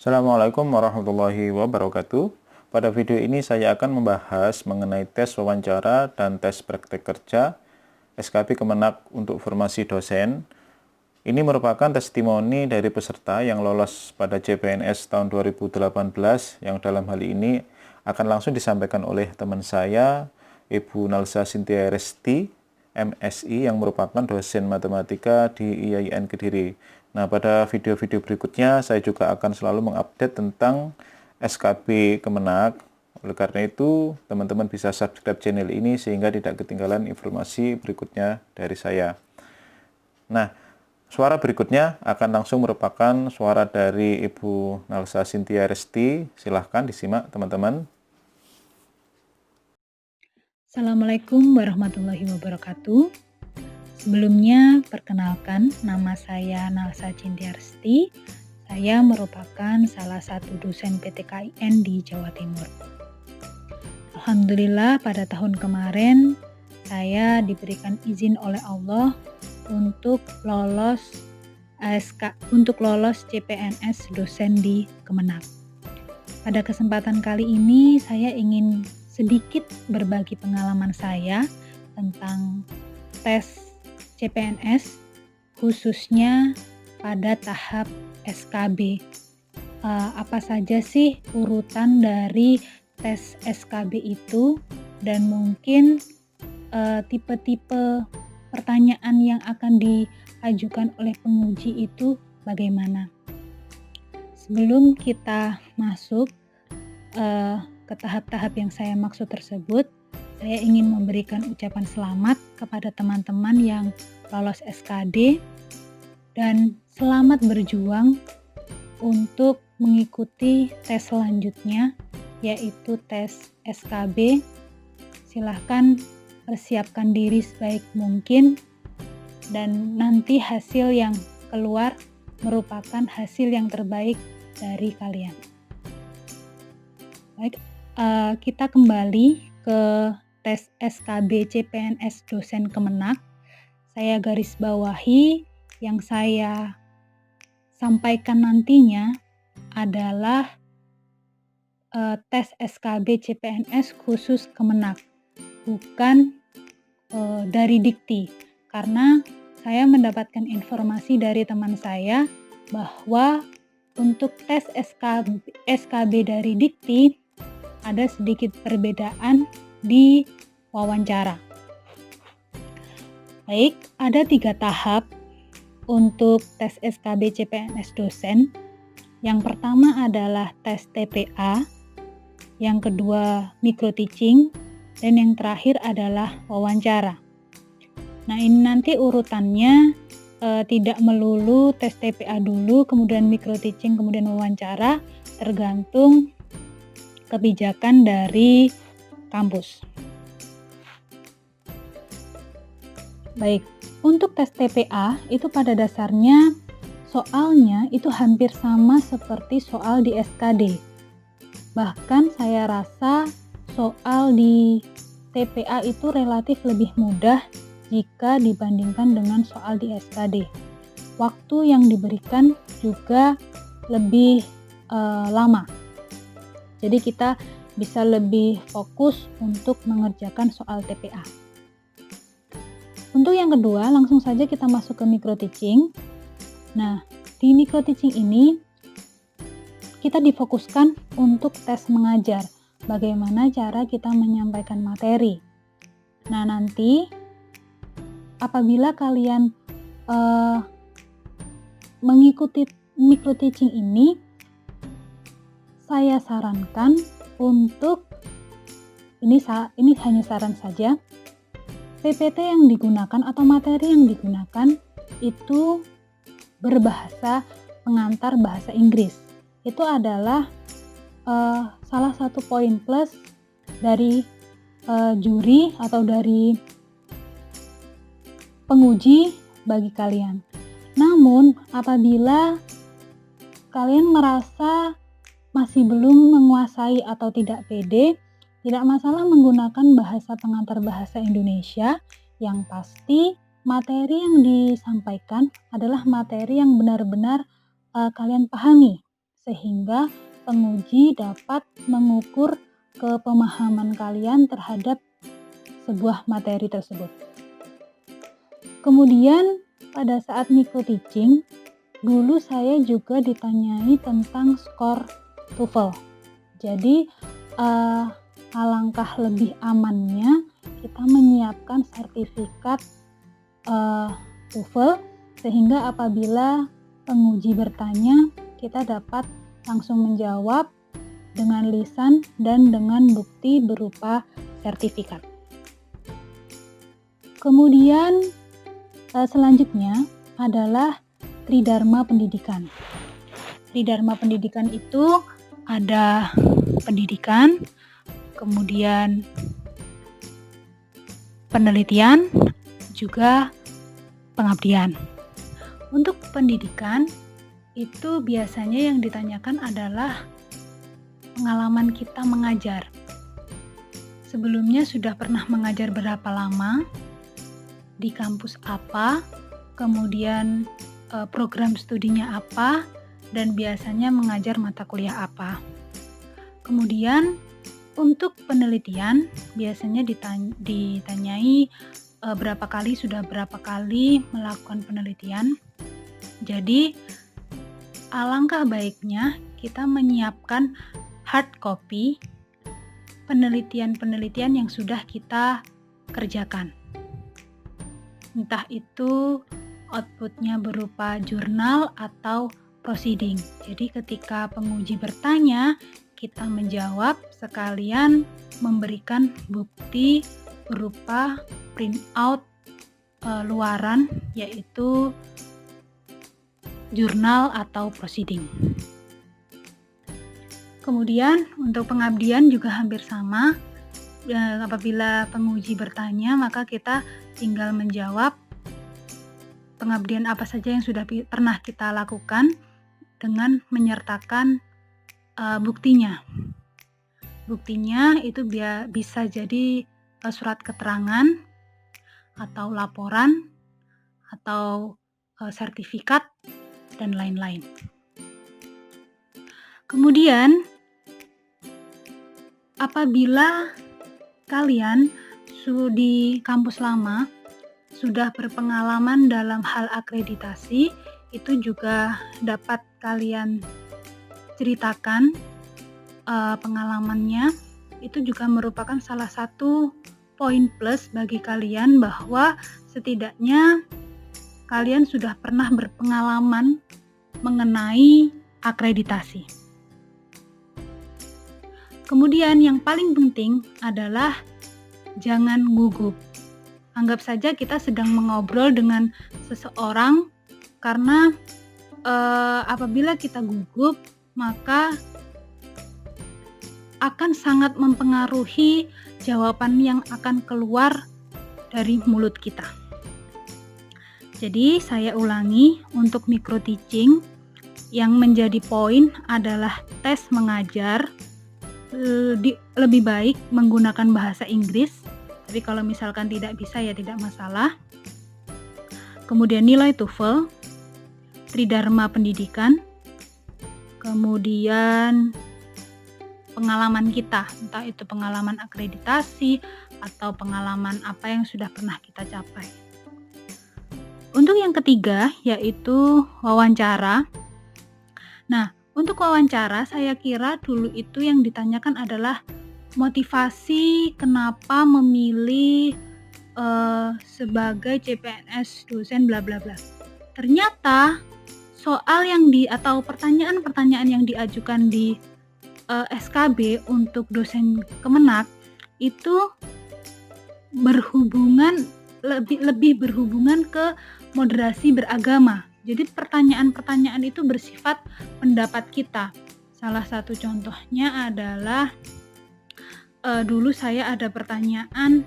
Assalamualaikum warahmatullahi wabarakatuh. Pada video ini saya akan membahas mengenai tes wawancara dan tes praktek kerja SKB Kemenak untuk formasi dosen. Ini merupakan testimoni dari peserta yang lolos pada CPNS tahun 2018 yang dalam hal ini akan langsung disampaikan oleh teman saya, Ibu Nalsa Cynthia Resti, MSI, yang merupakan dosen matematika di IAIN Kediri. Nah, pada video-video berikutnya saya juga akan selalu mengupdate tentang SKB Kemenak. Oleh karena itu, teman-teman bisa subscribe channel ini sehingga tidak ketinggalan informasi berikutnya dari saya. Nah, suara berikutnya akan langsung merupakan suara dari Ibu Nalsa Cynthia Resti. Silahkan disimak, teman-teman. Assalamualaikum warahmatullahi wabarakatuh. Sebelumnya, perkenalkan, nama saya Nalsa Cynthia Resti. Saya merupakan salah satu dosen PTKIN di Jawa Timur. Alhamdulillah, pada tahun kemarin saya diberikan izin oleh Allah untuk lolos CPNS dosen di Kemenak. Pada kesempatan kali ini saya ingin sedikit berbagi pengalaman saya tentang tes CPNS khususnya pada tahap SKB. Apa saja sih urutan dari tes SKB itu, dan mungkin tipe-tipe pertanyaan yang akan diajukan oleh penguji itu bagaimana. Sebelum kita masuk ke tahap-tahap yang saya maksud tersebut, saya ingin memberikan ucapan selamat kepada teman-teman yang lolos SKD dan selamat berjuang untuk mengikuti tes selanjutnya, yaitu tes SKB. Silahkan persiapkan diri sebaik mungkin dan nanti hasil yang keluar merupakan hasil yang terbaik dari kalian. Baik, kita kembali ke tes SKB CPNS dosen Kemenak. Saya garis bawahi yang saya sampaikan nantinya adalah tes SKB CPNS khusus Kemenak, bukan dari Dikti, karena saya mendapatkan informasi dari teman saya bahwa untuk tes SKB dari Dikti ada sedikit perbedaan di wawancara. Baik, ada 3 tahap untuk tes SKB CPNS dosen. Yang pertama adalah tes TPA, yang kedua micro teaching, dan yang terakhir adalah wawancara. Nah, ini nanti urutannya tidak melulu tes TPA dulu, kemudian micro teaching, kemudian wawancara, tergantung kebijakan dari kampus. Baik, untuk tes TPA itu pada dasarnya soalnya itu hampir sama seperti soal di SKD. Bahkan saya rasa soal di TPA itu relatif lebih mudah jika dibandingkan dengan soal di SKD. Waktu yang diberikan juga lebih lama. Jadi kita bisa lebih fokus untuk mengerjakan soal TPA. Untuk yang kedua, langsung saja kita masuk ke micro teaching. Nah, di micro teaching ini kita difokuskan untuk tes mengajar. Bagaimana cara kita menyampaikan materi. Nah, nanti apabila kalian mengikuti micro teaching ini, saya sarankan untuk ini hanya saran saja, PPT yang digunakan atau materi yang digunakan itu berbahasa pengantar bahasa Inggris. Itu adalah salah satu poin plus dari juri atau dari penguji bagi kalian. Namun, apabila kalian merasa masih belum menguasai atau tidak pede, tidak masalah menggunakan bahasa pengantar bahasa Indonesia. Yang pasti materi yang disampaikan adalah materi yang benar-benar kalian pahami, sehingga penguji dapat mengukur kepemahaman kalian terhadap sebuah materi tersebut. Kemudian pada saat micro teaching, dulu saya juga ditanyai tentang skor TOEFL. Jadi alangkah lebih amannya kita menyiapkan sertifikat TOEFL sehingga apabila penguji bertanya, kita dapat langsung menjawab dengan lisan dan dengan bukti berupa sertifikat. Kemudian selanjutnya adalah Tridharma Pendidikan. Tridharma Pendidikan itu ada pendidikan, kemudian penelitian, juga pengabdian. Untuk pendidikan, itu biasanya yang ditanyakan adalah pengalaman kita mengajar. Sebelumnya sudah pernah mengajar berapa lama, di kampus apa, kemudian program studinya apa, dan biasanya mengajar mata kuliah apa. Kemudian untuk penelitian biasanya ditanyai sudah berapa kali melakukan penelitian. Jadi alangkah baiknya kita menyiapkan hard copy penelitian-penelitian yang sudah kita kerjakan. Entah itu outputnya berupa jurnal atau proceeding. Jadi ketika penguji bertanya, kita menjawab sekalian memberikan bukti berupa printout luaran, yaitu jurnal atau proceeding. Kemudian untuk pengabdian juga hampir sama. Apabila penguji bertanya, maka kita tinggal menjawab pengabdian apa saja yang sudah pernah kita lakukan dengan menyertakan buktinya. Buktinya itu bisa jadi surat keterangan atau laporan atau sertifikat dan lain-lain. Kemudian apabila kalian di kampus lama sudah berpengalaman dalam hal akreditasi, itu juga dapat kalian ceritakan pengalamannya. Itu juga merupakan salah satu poin plus bagi kalian bahwa setidaknya kalian sudah pernah berpengalaman mengenai akreditasi. Kemudian yang paling penting adalah jangan gugup. Anggap saja kita sedang mengobrol dengan seseorang, karena apabila kita gugup maka akan sangat mempengaruhi jawaban yang akan keluar dari mulut kita. Jadi saya ulangi, untuk micro teaching yang menjadi poin adalah tes mengajar lebih baik menggunakan bahasa Inggris, tapi kalau misalkan tidak bisa ya tidak masalah. Kemudian nilai TOEFL, Tridharma Pendidikan, kemudian pengalaman kita, entah itu pengalaman akreditasi atau pengalaman apa yang sudah pernah kita capai. Untuk yang ketiga yaitu wawancara. Nah, untuk wawancara saya kira dulu itu yang ditanyakan adalah motivasi kenapa memilih sebagai CPNS dosen bla bla bla. Ternyata soal atau pertanyaan-pertanyaan yang diajukan di SKB untuk dosen Kemenak itu lebih berhubungan ke moderasi beragama. Jadi pertanyaan-pertanyaan itu bersifat pendapat kita. Salah satu contohnya adalah dulu saya ada pertanyaan,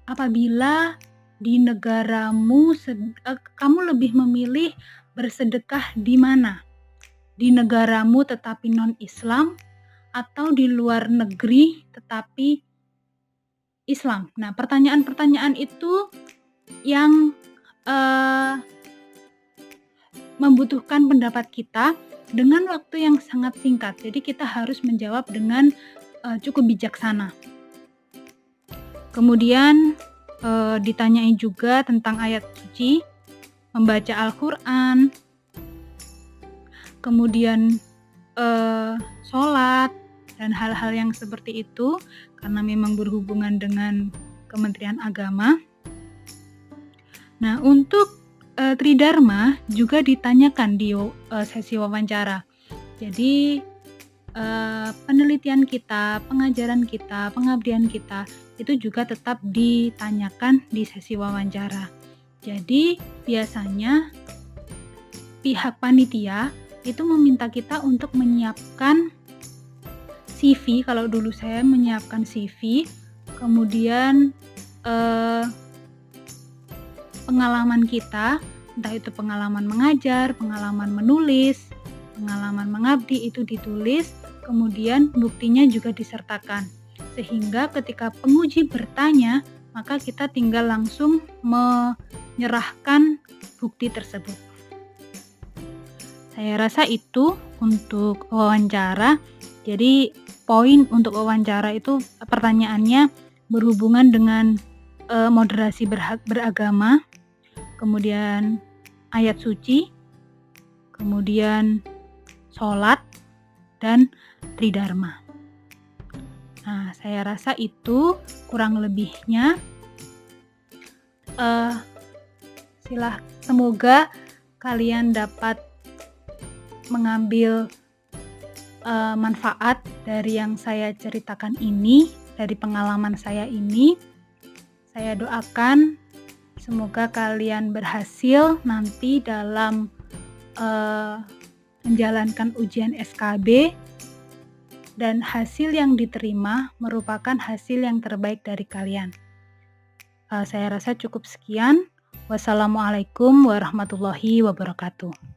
apabila di negaramu kamu lebih memilih bersedekah di mana? Di negaramu tetapi non-Islam atau di luar negeri tetapi Islam? Nah, pertanyaan-pertanyaan itu yang membutuhkan pendapat kita dengan waktu yang sangat singkat. Jadi kita harus menjawab dengan cukup bijaksana. Kemudian ditanyai juga tentang ayat suci, membaca Al-Quran, kemudian sholat, dan hal-hal yang seperti itu karena memang berhubungan dengan Kementerian Agama. Nah, untuk Tridharma juga ditanyakan di sesi wawancara. Jadi penelitian kita, pengajaran kita, pengabdian kita itu juga tetap ditanyakan di sesi wawancara. Jadi biasanya pihak panitia itu meminta kita untuk menyiapkan CV. Kalau dulu saya menyiapkan CV, kemudian pengalaman kita, entah itu pengalaman mengajar, pengalaman menulis, pengalaman mengabdi itu ditulis, kemudian buktinya juga disertakan. Sehingga ketika penguji bertanya, maka kita tinggal langsung menyerahkan bukti tersebut. Saya rasa itu untuk wawancara. Jadi poin untuk wawancara itu pertanyaannya berhubungan dengan moderasi beragama, kemudian ayat suci, kemudian sholat, dan Tridharma. Nah, saya rasa itu kurang lebihnya. Semoga kalian dapat mengambil manfaat dari yang saya ceritakan ini, dari pengalaman saya ini. Saya doakan semoga kalian berhasil nanti dalam menjalankan ujian SKB, dan hasil yang diterima merupakan hasil yang terbaik dari kalian. Saya rasa cukup sekian. Wassalamualaikum warahmatullahi wabarakatuh.